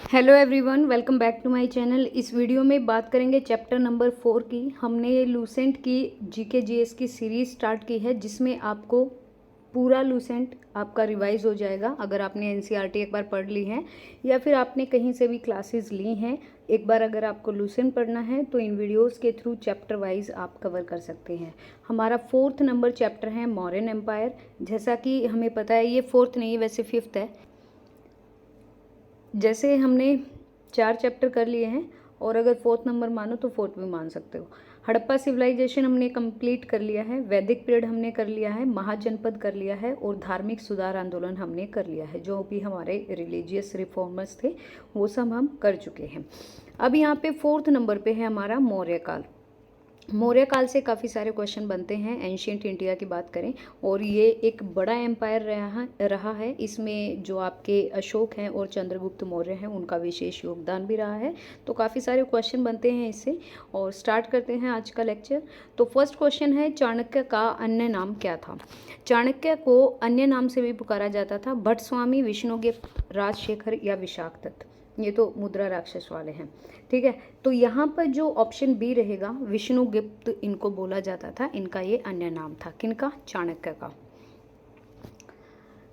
Hello everyone, welcome back to my channel. इस video में बात करेंगे चैप्टर नंबर 4 की। हमने लूसेंट की जीके जीएस की सीरीज़ स्टार्ट की है, जिसमें आपको पूरा लूसेंट आपका रिवाइज हो जाएगा। अगर आपने एनसीईआरटी एक बार पढ़ ली है या फिर आपने कहीं से भी क्लासेस ली हैं, एक बार अगर आपको लूसेंट पढ़ना है तो इन वीडियोस के थ्रू चैप्टर वाइज आप कवर कर सकते हैं। हमारा 4th नंबर चैप्टर है मौर्यन एम्पायर। जैसा कि हमें पता है, ये 4th नहीं, वैसे 5th है। जैसे हमने 4 चैप्टर कर लिए हैं, और अगर 4th नंबर मानो तो 4th भी मान सकते हो। हड़प्पा सिविलाइजेशन हमने कंप्लीट कर लिया है, वैदिक पीरियड हमने कर लिया है, महाजनपद कर लिया है, और धार्मिक सुधार आंदोलन हमने कर लिया है। जो भी हमारे रिलीजियस रिफॉर्मर्स थे वो सब हम कर चुके हैं। अब यहाँ पे 4th नंबर पे है हमारा मौर्य काल। मौर्य काल से काफ़ी सारे क्वेश्चन बनते हैं। एंशियंट इंडिया की बात करें, और ये एक बड़ा एम्पायर रहा है। इसमें जो आपके अशोक हैं और चंद्रगुप्त मौर्य हैं, उनका विशेष योगदान भी रहा है। तो काफ़ी सारे क्वेश्चन बनते हैं इससे। और स्टार्ट करते हैं आज का लेक्चर। तो फर्स्ट क्वेश्चन है, चाणक्य का अन्य नाम क्या था? चाणक्य को अन्य नाम से भी पुकारा जाता था भट्ट स्वामी, विष्णुगुप्त, राजशेखर या विशाखदत्त। ये तो मुद्रा राक्षस वाले हैं, ठीक है। तो यहाँ पर जो ऑप्शन बी रहेगा, विष्णुगुप्त इनको बोला जाता था। इनका ये अन्य नाम था। किनका? चाणक्य का।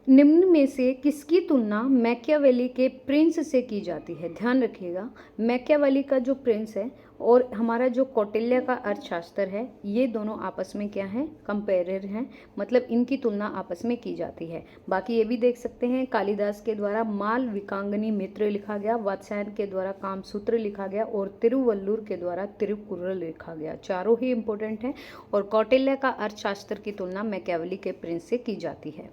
निम्न में से किसकी तुलना मैकियावेली के प्रिंस से की जाती है? ध्यान रखिएगा, मैकियावेली का जो प्रिंस है और हमारा जो कौटिल्य का अर्थशास्त्र है, ये दोनों आपस में क्या हैं? कंपेरेटर हैं। मतलब इनकी तुलना आपस में की जाती है। बाकी ये भी देख सकते हैं, कालिदास के द्वारा माल विकांगनी मित्र लिखा गया, वात्स्यायन के द्वारा कामसूत्र लिखा गया, और तिरुवल्लुर के द्वारा तिरुकुरल लिखा गया। चारों ही इंपॉर्टेंट हैं। और कौटिल्य का अर्थशास्त्र की तुलना मैकियावेली के प्रिंस से की जाती है।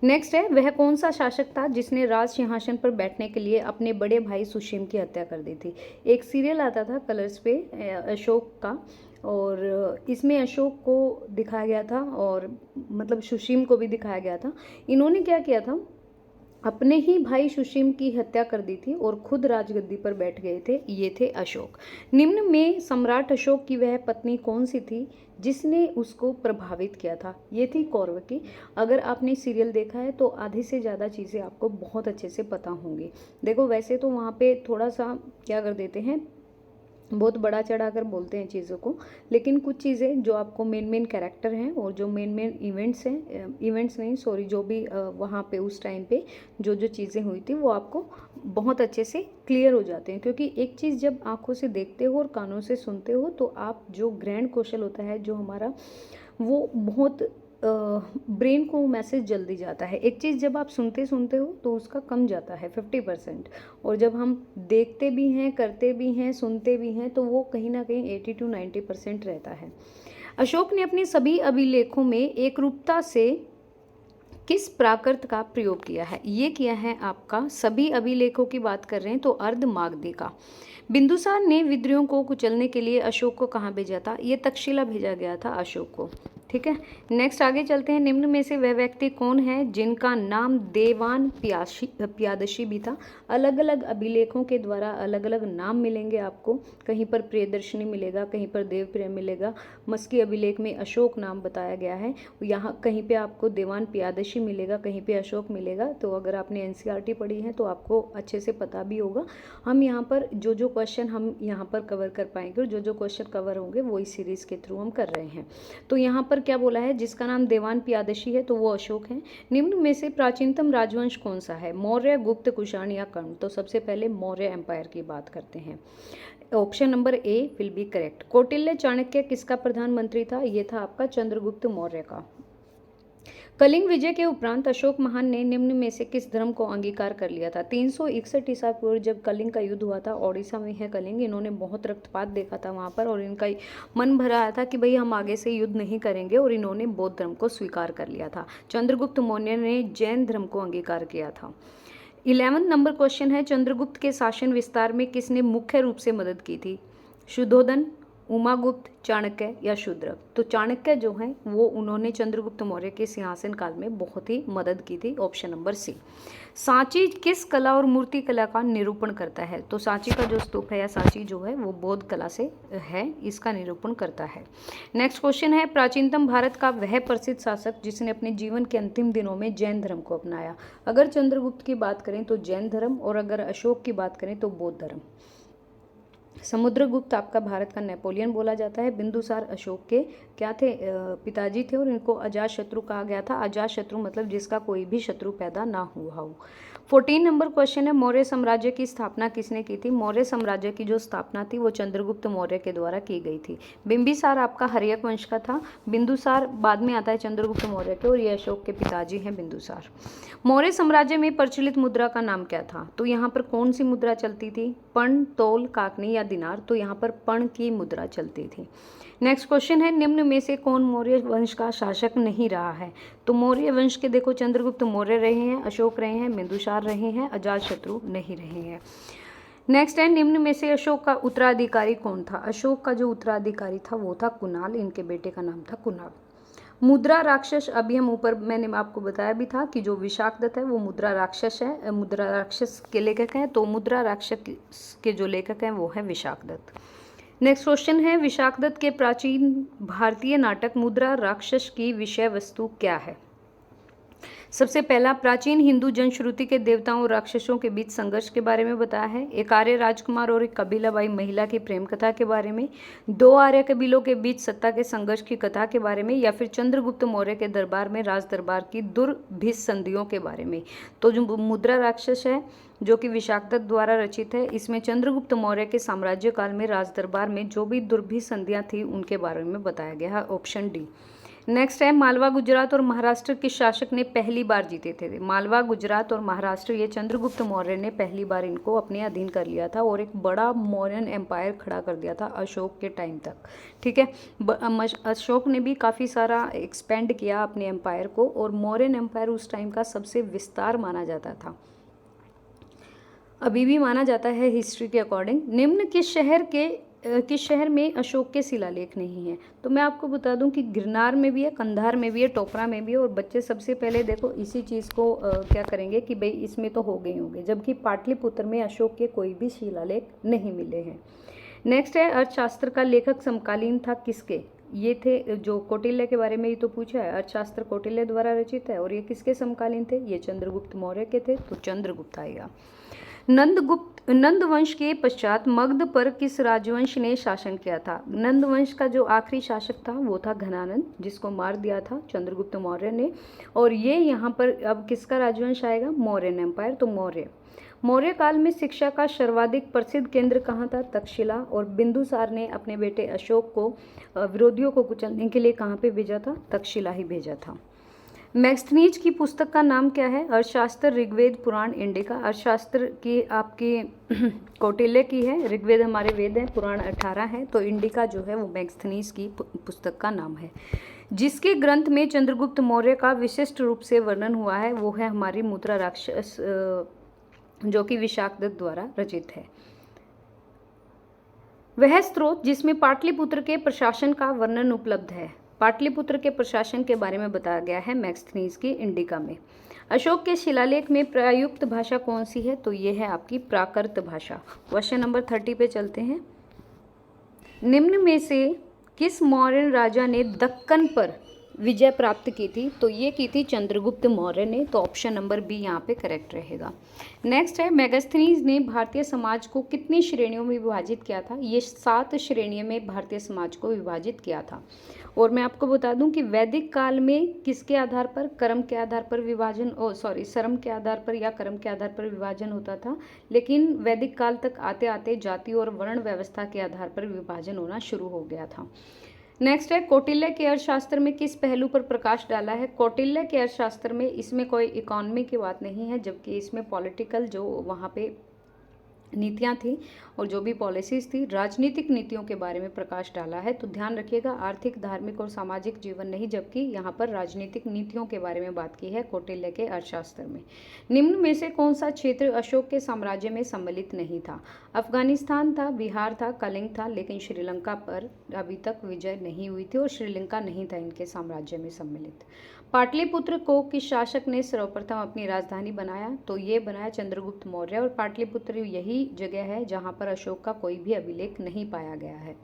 नेक्स्ट है, वह कौन सा शासक था जिसने राज सिंहासन पर बैठने के लिए अपने बड़े भाई सुशीम की हत्या कर दी थी? एक सीरियल आता था कलर्स पे, अशोक का, और इसमें अशोक को दिखाया गया था और मतलब सुशीम को भी दिखाया गया था। इन्होंने क्या किया था, अपने ही भाई सुशीम की हत्या कर दी थी और खुद राजगद्दी पर बैठ गए थे। ये थे अशोक। निम्न में सम्राट अशोक की वह पत्नी कौन सी थी जिसने उसको प्रभावित किया था? ये थी कौरवकी। अगर आपने सीरियल देखा है तो आधी से ज़्यादा चीज़ें आपको बहुत अच्छे से पता होंगी। देखो, वैसे तो वहाँ पे थोड़ा सा क्या कर देते हैं, बहुत बड़ा चढ़ा कर बोलते हैं चीज़ों को, लेकिन कुछ चीज़ें जो आपको मेन कैरेक्टर हैं और जो मेन इवेंट्स हैं, इवेंट्स नहीं सॉरी, जो भी वहाँ पे उस टाइम पे जो चीज़ें हुई थी वो आपको बहुत अच्छे से क्लियर हो जाते हैं। क्योंकि एक चीज़ जब आंखों से देखते हो और कानों से सुनते हो तो आप जो ग्रहण कौशल होता है जो हमारा, वो बहुत ब्रेन को मैसेज जल्दी जाता है। एक चीज़ जब आप सुनते हो तो उसका कम जाता है 50%, और जब हम देखते भी हैं, करते भी हैं, सुनते भी हैं, तो वो कहीं ना कहीं 80 to 90% रहता है। अशोक ने अपने सभी अभिलेखों में एकरूपता से किस प्राकृत का प्रयोग किया है? ये किया है आपका, सभी अभिलेखों की बात कर रहे हैं तो अर्धमागधी का। बिंदुसार ने विद्रोह को कुचलने के लिए अशोक को कहाँ भेजा था? ये तक्षशिला भेजा गया था अशोक को, ठीक है। नेक्स्ट आगे चलते हैं। निम्न में से वह व्यक्ति कौन है जिनका नाम देवान प्यादशी भी था? अलग अलग अभिलेखों के द्वारा अलग अलग नाम मिलेंगे आपको। कहीं पर प्रियदर्शनी मिलेगा, कहीं पर देवप्रिय मिलेगा। मस्की अभिलेख में अशोक नाम बताया गया है। यहाँ कहीं पे आपको देवान प्यादशी मिलेगा, कहीं पे अशोक मिलेगा। तो अगर आपने एनसीईआरटी पढ़ी है तो आपको अच्छे से पता भी होगा। हम यहाँ पर जो क्वेश्चन हम यहाँ पर कवर कर पाएंगे और जो क्वेश्चन कवर होंगे वो इस सीरीज के थ्रू हम कर रहे हैं। तो यहाँ पर क्या बोला है, जिसका नाम देवान प्यादशी है तो वो अशोक है। निम्न में से प्राचीनतम राजवंश कौन सा है? मौर्य, गुप्त, कुषाण या कर्ण? तो सबसे पहले मौर्य एम्पायर की बात करते हैं। Option number A will be correct. Kautilya Chanakya किसका प्रधानमंत्री था? ये था आपका चंद्रगुप्त मौर्य का। कलिंग विजय के उपरांत अशोक महान ने निम्न में से किस धर्म को अंगीकार कर लिया था? 361 ईसा पूर्व जब कलिंग का युद्ध हुआ था, ओडिशा में है कलिंग, इन्होंने बहुत रक्तपात देखा था वहाँ पर और इनका मन भरा आया था कि भाई हम आगे से युद्ध नहीं करेंगे, और इन्होंने बौद्ध धर्म को स्वीकार कर लिया था। चंद्रगुप्त मौर्य ने जैन धर्म को अंगीकार किया था। 11 नंबर क्वेश्चन है, चंद्रगुप्त के शासन विस्तार में किसने मुख्य रूप से मदद की थी? शुद्धोधन, उमागुप्त, चाणक्य या शूद्रक? तो चाणक्य जो हैं वो उन्होंने चंद्रगुप्त मौर्य के सिंहासन काल में बहुत ही मदद की थी। Option number C. सांची किस कला और मूर्ति कला का निरूपण करता है? तो सांची का जो स्तूप है या सांची जो है वो बौद्ध कला से है, इसका निरूपण करता है। नेक्स्ट क्वेश्चन है, प्राचीनतम भारत का वह प्रसिद्ध शासक जिसने अपने जीवन के अंतिम दिनों में जैन धर्म को अपनाया? अगर चंद्रगुप्त की बात करें तो जैन धर्म, और अगर अशोक की बात करें तो बौद्ध धर्म। समुद्रगुप्त आपका भारत का नेपोलियन बोला जाता है। बिंदुसार अशोक के क्या थे? पिताजी थे, और इनको अजात शत्रु कहा गया था। अजात शत्रु मतलब जिसका कोई भी शत्रु पैदा ना हुआ हो। 14 नंबर क्वेश्चन है, मौर्य साम्राज्य की स्थापना किसने की थी? मौर्य साम्राज्य की जो स्थापना थी वो चंद्रगुप्त मौर्य के द्वारा की गई थी। बिंबिसार आपका हर्यक वंश का था। बिंदुसार बाद में आता है चंद्रगुप्त मौर्य के, और ये अशोक के पिताजी हैं बिंदुसार। मौर्य साम्राज्य में प्रचलित मुद्रा का नाम क्या था? तो यहाँ पर कौन सी मुद्रा चलती थी? पण, तोल, काकनी या दिनार? तो यहाँ पर पण की मुद्रा चलती थी। नेक्स्ट क्वेश्चन है, निम्न में से कौन मौर्य वंश का शासक नहीं रहा है? तो मौर्य वंश के देखो चंद्रगुप्त मौर्य रहे हैं, अशोक रहे हैं, बिंदुसार रहे हैं, अजातशत्रु नहीं रहे हैं। नेक्स्ट है, निम्न में से अशोक का उत्तराधिकारी कौन था? अशोक का जो उत्तराधिकारी था वो था कुणाल, इनके बेटे का नाम था कुणाल। मुद्रा राक्षस, अभी हम ऊपर मैंने आपको बताया भी था कि जो विशाखदत्त है वो मुद्रा राक्षस है, मुद्रा राक्षस के लेखक हैं, तो मुद्रा राक्षस के जो लेखक हैं वो है विशाखदत्त। नेक्स्ट क्वेश्चन है, विशाखदत्त के प्राचीन भारतीय नाटक मुद्रा राक्षस की विषय वस्तु क्या है? सबसे पहला, प्राचीन हिंदू जनश्रुति के देवताओं और राक्षसों के बीच संघर्ष के बारे में बताया है। एक आर्य राजकुमार और एक कबीलाबाई महिला की प्रेम कथा के बारे में, दो आर्य कबीलों के बीच सत्ता के संघर्ष की कथा के बारे में, या फिर चंद्रगुप्त मौर्य के दरबार में राज दरबार की दुर्भिस संधियों के बारे में। तो जो मुद्रा राक्षस है जो कि विशाखदत्त द्वारा रचित है, इसमें चंद्रगुप्त मौर्य के साम्राज्य काल में राज दरबार में जो भी दुर्भिस संधियां थी उनके बारे में बताया गया है। Option D. नेक्स्ट है, मालवा, गुजरात और महाराष्ट्र किस शासक ने पहली बार जीते थे? मालवा, गुजरात और महाराष्ट्र ये चंद्रगुप्त मौर्य ने पहली बार इनको अपने अधीन कर लिया था, और एक बड़ा मौर्यन एम्पायर खड़ा कर दिया था अशोक के टाइम तक। ठीक है, अशोक ने भी काफ़ी सारा एक्सपेंड किया अपने एम्पायर को, और मौर्यन एम्पायर उस टाइम का सबसे विस्तार माना जाता था, अभी भी माना जाता है हिस्ट्री के अकॉर्डिंग। निम्न किस शहर में अशोक के शिलालेख नहीं है? तो मैं आपको बता दूं कि गिरनार में भी है, कंधार में भी है, टोपरा में भी है, और बच्चे सबसे पहले देखो इसी चीज़ को क्या करेंगे कि भाई इसमें तो हो गए होंगे, जबकि पाटलिपुत्र में अशोक के कोई भी शिलालेख नहीं मिले हैं। नेक्स्ट है, अर्थशास्त्र का लेखक समकालीन था किसके? ये थे जो कौटिल्य के बारे में ही तो पूछा है, अर्थशास्त्र कौटिल्य द्वारा रचित है, और ये किसके समकालीन थे? ये चंद्रगुप्त मौर्य के थे, तो चंद्रगुप्त आएगा। नंद वंश के पश्चात मगध पर किस राजवंश ने शासन किया था? नंद वंश का जो आखिरी शासक था वो था घनानंद, जिसको मार दिया था चंद्रगुप्त मौर्य ने। और ये यहाँ पर अब किसका राजवंश आएगा? मौर्यन एम्पायर, तो मौर्य काल में शिक्षा का सर्वाधिक प्रसिद्ध केंद्र कहाँ था? तक्षशिला। और बिंदुसार ने अपने बेटे अशोक को विरोधियों को कुचलने के लिए कहाँ पे भेजा था? तक्षशिला ही भेजा था। मैग्स्थनीज की पुस्तक का नाम क्या है? अर्थशास्त्र, ऋग्वेद, पुराण, इंडिका। अर्थशास्त्र की आपकी कौटिल्य की है, ऋग्वेद हमारे वेद हैं, पुराण 18 है, तो इंडिका जो है वो मैग्स्थनीज की पुस्तक का नाम है। जिसके ग्रंथ में चंद्रगुप्त मौर्य का विशिष्ट रूप से वर्णन हुआ है वो है हमारी मुद्रा राक्षस, जो कि विशाखदत्त द्वारा रचित है। वह स्रोत जिसमें पाटलिपुत्र के प्रशासन का वर्णन उपलब्ध है। पाटलिपुत्र के प्रशासन के बारे में बताया गया है मैग्स्थनीज की इंडिका में। अशोक के शिलालेख में प्रयुक्त भाषा कौन सी है? तो ये है आपकी प्राकृत भाषा। क्वेश्चन नंबर 30 पे चलते हैं। निम्न में से किस मौर्य राजा ने दक्कन पर विजय प्राप्त की थी? तो ये की थी चंद्रगुप्त मौर्य ने, तो ऑप्शन नंबर बी यहाँ पे करेक्ट रहेगा। नेक्स्ट है, मैगस्थनीज ने भारतीय समाज को कितनी श्रेणियों में विभाजित किया था? ये 7 श्रेणियों में भारतीय समाज को विभाजित किया था। और मैं आपको बता दूं कि वैदिक काल में किसके आधार पर? कर्म के आधार पर विभाजन, श्रम के आधार पर या कर्म के आधार पर विभाजन होता था, लेकिन वैदिक काल तक आते आते जाति और वर्ण व्यवस्था के आधार पर विभाजन होना शुरू हो गया था। नेक्स्ट है, कौटिल्य के अर्थशास्त्र में किस पहलू पर प्रकाश डाला है? कौटिल्य के अर्थशास्त्र में इसमें कोई इकोनॉमी की बात नहीं है, जबकि इसमें पॉलिटिकल जो वहाँ पे नीतियाँ थी और जो भी पॉलिसीज़ थी, राजनीतिक नीतियों के बारे में प्रकाश डाला है। तो ध्यान रखिएगा, आर्थिक, धार्मिक और सामाजिक जीवन नहीं, जबकि यहाँ पर राजनीतिक नीतियों के बारे में बात की है कौटिल्य के अर्थशास्त्र में। निम्न में से कौन सा क्षेत्र अशोक के साम्राज्य में सम्मिलित नहीं था? अफगानिस्तान था, बिहार था, कलिंग था, लेकिन श्रीलंका पर अभी तक विजय नहीं हुई थी और श्रीलंका नहीं था इनके साम्राज्य में सम्मिलित। पाटलिपुत्र को किस शासक ने सर्वप्रथम अपनी राजधानी बनाया? तो ये बनाया चंद्रगुप्त मौर्य, और पाटलिपुत्र यही जगह है जहाँ पर अशोक का कोई भी अभिलेख नहीं पाया गया है।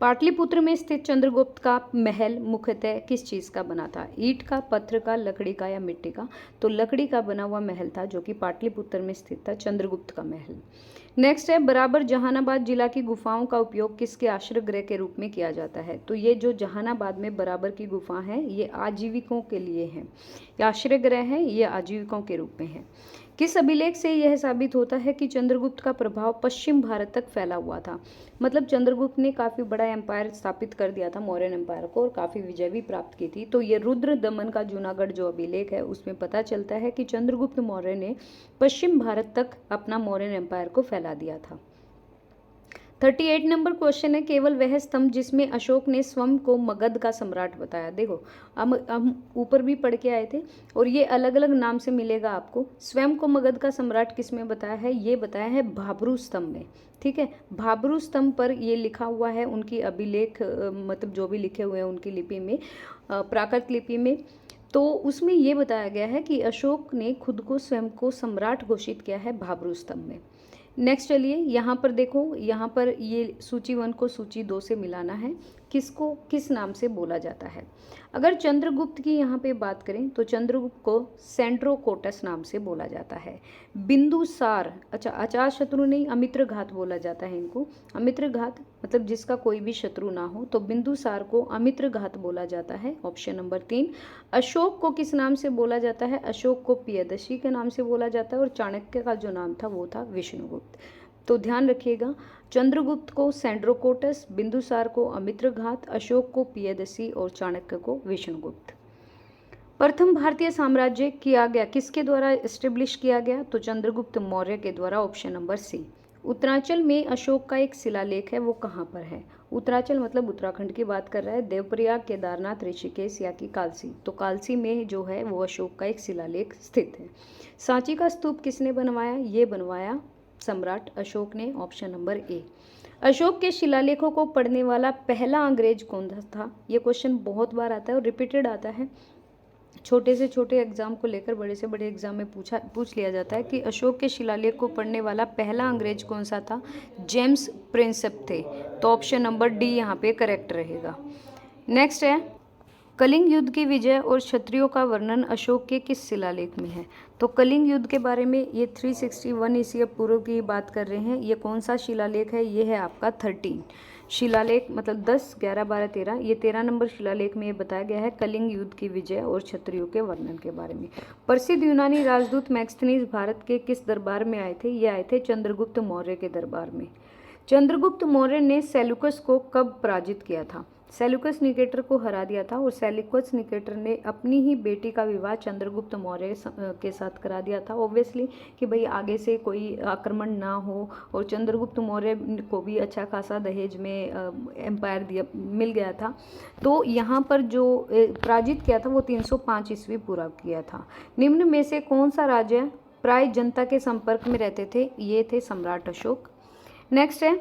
पाटलिपुत्र में स्थित चंद्रगुप्त का महल मुख्यतः किस चीज़ का बना था? ईंट का, पत्थर का, लकड़ी का या मिट्टी का? तो लकड़ी का बना हुआ महल था जो कि पाटलिपुत्र में स्थित था, चंद्रगुप्त का महल। नेक्स्ट है, बराबर जहानाबाद जिला की गुफाओं का उपयोग किसके आश्रय गृह के रूप में किया जाता है? तो ये जो जहानाबाद में बराबर की गुफा है, ये आजीविकों के लिए है, ये आश्रय गृह है, ये आजीविकों के रूप में है। किस अभिलेख से यह साबित होता है कि चंद्रगुप्त का प्रभाव पश्चिम भारत तक फैला हुआ था? मतलब चंद्रगुप्त ने काफ़ी बड़ा एम्पायर स्थापित कर दिया था, मौर्यन एम्पायर को, और काफ़ी विजय भी प्राप्त की थी। तो ये रुद्र दमन का जूनागढ़ जो अभिलेख है उसमें पता चलता है कि चंद्रगुप्त मौर्य ने पश्चिम भारत तक अपना मौर्यन एम्पायर को फैला दिया था। 38 नंबर क्वेश्चन है, केवल वह स्तंभ जिसमें अशोक ने स्वयं को मगध का सम्राट बताया। देखो, हम ऊपर भी पढ़ के आए थे और ये अलग अलग नाम से मिलेगा आपको। स्वयं को मगध का सम्राट किस में बताया है? ये बताया है भाब्रू स्तंभ में। ठीक है, भाब्रू स्तंभ पर ये लिखा हुआ है, उनकी अभिलेख मतलब जो भी लिखे हुए हैं उनकी लिपि में, प्राकृत लिपि में। तो उसमें ये बताया गया है कि अशोक ने खुद को स्वयं को सम्राट घोषित किया है भाब्रू स्तंभ में। नेक्स्ट चलिए, यहाँ पर देखो, यहाँ पर ये सूची 1 को सूची 2 से मिलाना है, किसको किस नाम से बोला जाता है। अगर चंद्रगुप्त की यहाँ पे बात करें तो चंद्रगुप्त को सेंड्रोकोटस नाम से बोला जाता है। बिंदुसार, अच्छा अजातशत्रु नहीं, अमित्रघात बोला जाता है इनको। अमित्रघात मतलब जिसका कोई भी शत्रु ना हो, तो बिंदुसार को अमित्रघात बोला जाता है, ऑप्शन नंबर 3। अशोक को किस नाम से बोला जाता है? अशोक को पियदर्शी के नाम से बोला जाता है, और चाणक्य का जो नाम था वो था विष्णुगुप्त। तो ध्यान रखिएगा, चंद्रगुप्त को सेंड्रोकोटस, बिंदुसार को अमित्रघात, अशोक को पियदर्शी और चाणक्य को विष्णुगुप्त। प्रथम भारतीय साम्राज्य किया गया किसके द्वारा एस्टेब्लिश किया गया? तो चंद्रगुप्त मौर्य के द्वारा, ऑप्शन नंबर सी। उत्तरांचल में अशोक का एक शिलालेख है, वो कहाँ पर है? उत्तरांचल मतलब उत्तराखंड की बात कर रहा है, देवप्रयाग, केदारनाथ, ऋषिकेश या कि कालसी। तो कालसी में जो है वो अशोक का एक शिलालेख स्थित है। सांची का स्तूप किसने बनवाया? ये बनवाया सम्राट अशोक ने, ऑप्शन नंबर ए। अशोक के शिलालेखों को पढ़ने वाला पहला अंग्रेज कौन था? ये क्वेश्चन बहुत बार आता है और रिपीटेड आता है, छोटे से छोटे एग्जाम को लेकर बड़े से बड़े एग्जाम में पूछ लिया जाता है कि अशोक के शिलालेख को पढ़ने वाला पहला अंग्रेज कौन सा था? जेम्स प्रिंसेप थे। तो ऑप्शन नंबर डी यहाँ पे करेक्ट रहेगा। नेक्स्ट है, कलिंग युद्ध की विजय और क्षत्रियों का वर्णन अशोक के किस शिलालेख में है? तो कलिंग युद्ध के बारे में ये 361 ईसा पूर्व की बात कर रहे हैं। ये कौन सा शिलालेख है? ये है आपका 13 शिलालेख, मतलब 10, 11, 12, 13, ये 13 नंबर शिलालेख में ये बताया गया है कलिंग युद्ध की विजय और क्षत्रियों के वर्णन के बारे में। प्रसिद्ध यूनानी राजदूत मैक्सथनीज भारत के किस दरबार में आए थे? ये आए थे चंद्रगुप्त मौर्य के दरबार में। चंद्रगुप्त मौर्य ने सेल्यूकस को कब पराजित किया था? सेल्यूकस निकेटर को हरा दिया था, और सेल्यूकस निकेटर ने अपनी ही बेटी का विवाह चंद्रगुप्त मौर्य के साथ करा दिया था, ऑब्वियसली कि भाई आगे से कोई आक्रमण ना हो, और चंद्रगुप्त मौर्य को भी अच्छा खासा दहेज में एम्पायर दिया मिल गया था। तो यहाँ पर जो पराजित किया था वो 305 ईस्वी पूरा किया था। निम्न में से कौन सा राज्य प्राय जनता के संपर्क में रहते थे? ये थे सम्राट अशोक। नेक्स्ट है,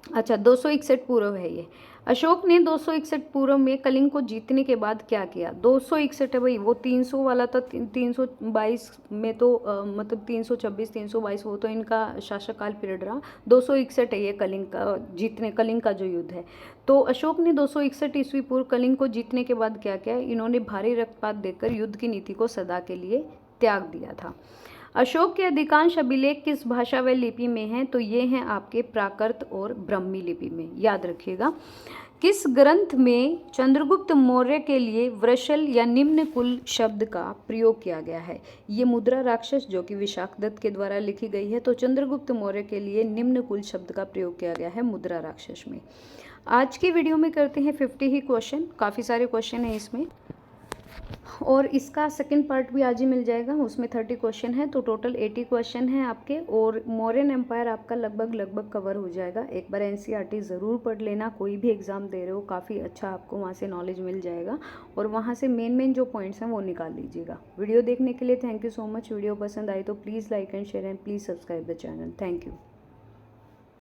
अच्छा 261 पूर्व है ये। अशोक ने 261 पूर्व में कलिंग को जीतने के बाद क्या किया? 261 है भाई, वो 300 वाला था, 322 में तो मतलब 326, 322 वो तो इनका शासकाल पीरियड रहा। 261 है ये कलिंग का जीतने, कलिंग का जो युद्ध है। तो अशोक ने 261 ईस्वी पूर्व कलिंग को जीतने के बाद क्या किया? इन्होंने भारी रक्तपात देकर युद्ध की नीति को सदा के लिए त्याग दिया था। अशोक के अधिकांश अभिलेख किस भाषा व लिपि में हैं? तो ये हैं आपके प्राकृत और ब्राह्मी लिपि में, याद रखिएगा। किस ग्रंथ में चंद्रगुप्त मौर्य के लिए वृषल या निम्न कुल शब्द का प्रयोग किया गया है? ये मुद्रा राक्षस जो कि विशाखदत्त के द्वारा लिखी गई है। तो चंद्रगुप्त मौर्य के लिए निम्न कुल शब्द का प्रयोग किया गया है मुद्रा राक्षस में। आज की वीडियो में करते हैं 50 ही क्वेश्चन, काफ़ी सारे क्वेश्चन हैं इसमें। और इसका सेकंड पार्ट भी आज ही मिल जाएगा, उसमें 30 क्वेश्चन है, तो टोटल 80 क्वेश्चन हैं आपके, और मौर्यन एम्पायर आपका लगभग कवर हो जाएगा। एक बार एनसीईआरटी ज़रूर पढ़ लेना, कोई भी एग्ज़ाम दे रहे हो, काफ़ी अच्छा आपको वहाँ से नॉलेज मिल जाएगा, और वहाँ से मेन जो पॉइंट्स हैं वो निकाल लीजिएगा। वीडियो देखने के लिए thank you so much. Video पसंद आई तो please like and share and please subscribe the channel. Thank you.